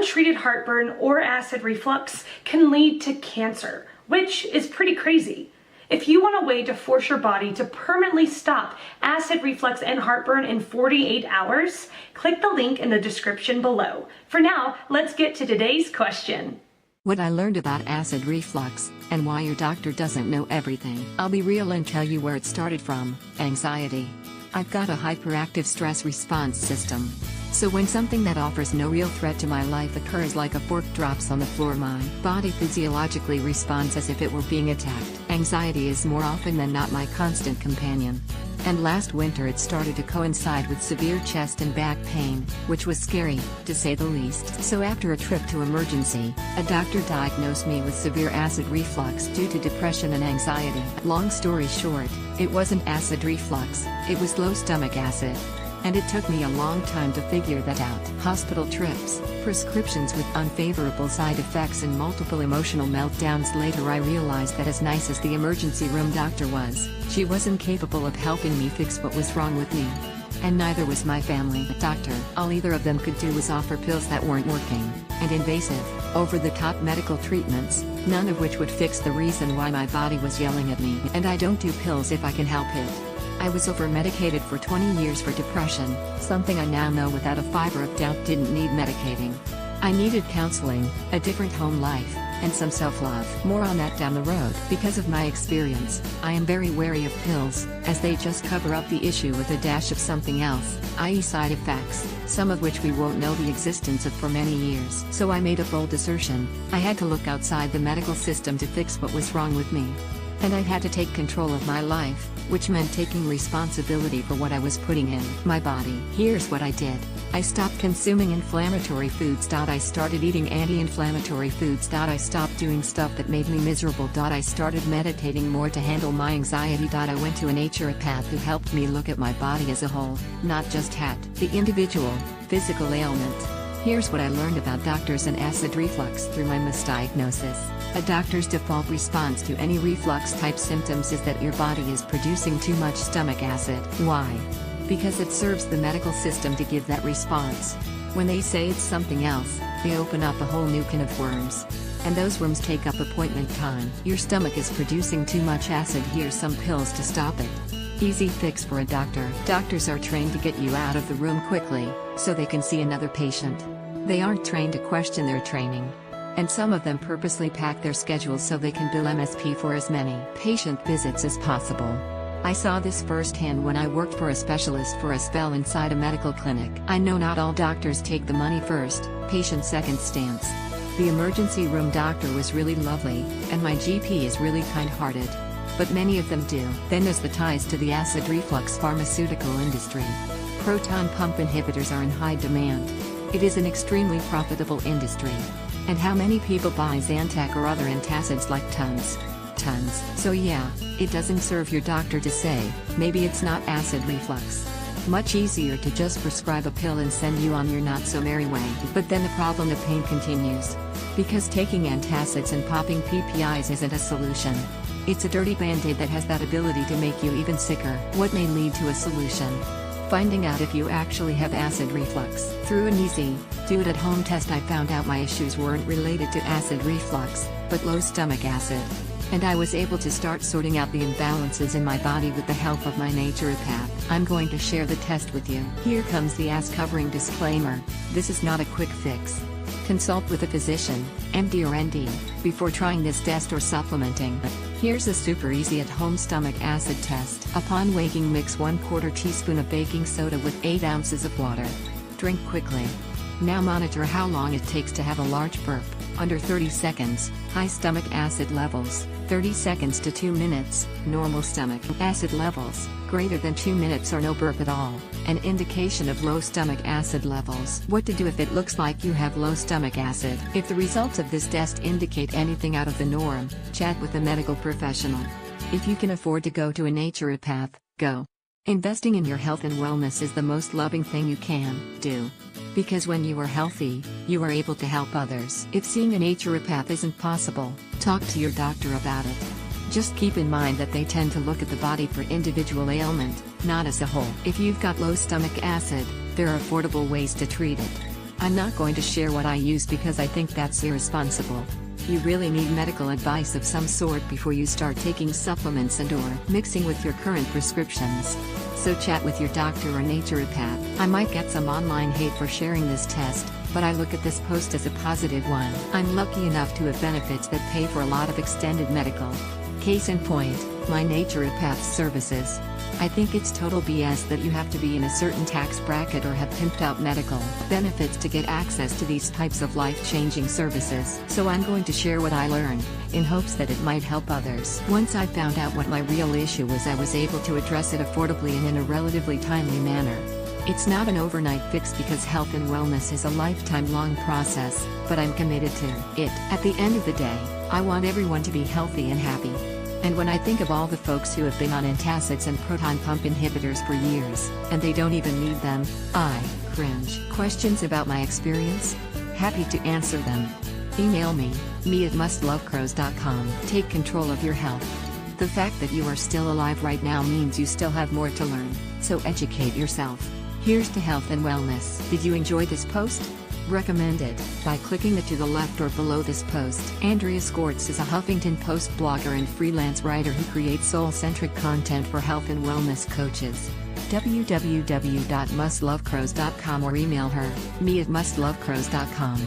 untreated heartburn or acid reflux can lead to cancer, which is pretty crazy. If you want a way to force your body to permanently stop acid reflux and heartburn in 48 hours, click the link in the description below. For now, let's get to today's question. What I learned about acid reflux, and why your doctor doesn't know everything. I'll be real and tell you where it started from: anxiety. I've got a hyperactive stress response system. So when something that offers no real threat to my life occurs, like a fork drops on the floor, my body physiologically responds as if it were being attacked. Anxiety is more often than not my constant companion. And last winter it started to coincide with severe chest and back pain, which was scary, to say the least. So after a trip to emergency, a doctor diagnosed me with severe acid reflux due to depression and anxiety. Long story short, it wasn't acid reflux, it was low stomach acid. And it took me a long time to figure that out. Hospital trips, prescriptions with unfavorable side effects, and multiple emotional meltdowns. Later I realized that as nice as the emergency room doctor was, she wasn't capable of helping me fix what was wrong with me. And neither was my family doctor. All either of them could do was offer pills that weren't working, and invasive, over-the-top medical treatments, none of which would fix the reason why my body was yelling at me. And I don't do pills if I can help it. I was over-medicated for 20 years for depression, something I now know without a fiber of doubt didn't need medicating. I needed counseling, a different home life, and some self-love. More on that down the road. Because of my experience, I am very wary of pills, as they just cover up the issue with a dash of something else, i.e. side effects, some of which we won't know the existence of for many years. So I made a bold assertion: I had to look outside the medical system to fix what was wrong with me. And I had to take control of my life, which meant taking responsibility for what I was putting in my body. Here's what I did. I stopped consuming inflammatory foods. I started eating anti-inflammatory foods. I stopped doing stuff that made me miserable. I started meditating more to handle my anxiety. I went to a naturopath who helped me look at my body as a whole, not just the individual, physical ailment. Here's what I learned about doctors and acid reflux through my misdiagnosis. A doctor's default response to any reflux-type symptoms is that your body is producing too much stomach acid. Why? Because it serves the medical system to give that response. When they say it's something else, they open up a whole new can of worms. And those worms take up appointment time. Your stomach is producing too much acid. Here's some pills to stop it. Easy fix for a doctor. Doctors are trained to get you out of the room quickly, so they can see another patient. They aren't trained to question their training. And some of them purposely pack their schedules so they can bill MSP for as many patient visits as possible. I saw this firsthand when I worked for a specialist for a spell inside a medical clinic. I know not all doctors take the money first, patient second stance. The emergency room doctor was really lovely, and my GP is really kind-hearted. But many of them do. Then there's the ties to the acid reflux pharmaceutical industry. Proton pump inhibitors are in high demand. It is an extremely profitable industry. And how many people buy Zantac or other antacids? Like tons. So yeah, it doesn't serve your doctor to say, maybe it's not acid reflux. Much easier to just prescribe a pill and send you on your not-so-merry way. But then the problem of pain continues. Because taking antacids and popping PPIs isn't a solution. It's a dirty band-aid that has that ability to make you even sicker. What may lead to a solution? Finding out if you actually have acid reflux. Through an easy, do-it-at-home test, I found out my issues weren't related to acid reflux, but low stomach acid. And I was able to start sorting out the imbalances in my body with the help of my naturopath. I'm going to share the test with you. Here comes the ass-covering disclaimer: this is not a quick fix. Consult with a physician, MD or ND, before trying this test or supplementing. Here's a super easy at-home stomach acid test. Upon waking, mix 1/4 teaspoon of baking soda with 8 ounces of water. Drink quickly. Now monitor how long it takes to have a large burp. Under 30 seconds, high stomach acid levels, 30 seconds to 2 minutes, normal stomach acid levels, greater than 2 minutes or no burp at all, an indication of low stomach acid levels. What to do if it looks like you have low stomach acid? If the results of this test indicate anything out of the norm, chat with a medical professional. If you can afford to go to a naturopath, go. Investing in your health and wellness is the most loving thing you can do. Because when you are healthy, you are able to help others. If seeing a naturopath isn't possible, talk to your doctor about it. Just keep in mind that they tend to look at the body for individual ailment, not as a whole. If you've got low stomach acid, there are affordable ways to treat it. I'm not going to share what I use because I think that's irresponsible. You really need medical advice of some sort before you start taking supplements and/or mixing with your current prescriptions. So chat with your doctor or naturopath. I might get some online hate for sharing this test, but I look at this post as a positive one. I'm lucky enough to have benefits that pay for a lot of extended medical. Case in point, my naturopath's services. I think it's total BS that you have to be in a certain tax bracket or have pimped out medical benefits to get access to these types of life-changing services. So I'm going to share what I learned, in hopes that it might help others. Once I found out what my real issue was, I was able to address it affordably and in a relatively timely manner. It's not an overnight fix because health and wellness is a lifetime-long process, but I'm committed to it. At the end of the day, I want everyone to be healthy and happy. And when I think of all the folks who have been on antacids and proton pump inhibitors for years, and they don't even need them, I cringe. Questions about my experience? Happy to answer them. Email me@mustlovecrows.com. Take control of your health. The fact that you are still alive right now means you still have more to learn, so educate yourself. Here's to health and wellness. Did you enjoy this post? Recommend it by clicking the to the left or below this post. Andrea Skorts is a Huffington Post blogger and freelance writer who creates soul-centric content for health and wellness coaches. www.mustlovecrows.com or email her, me@mustlovecrows.com.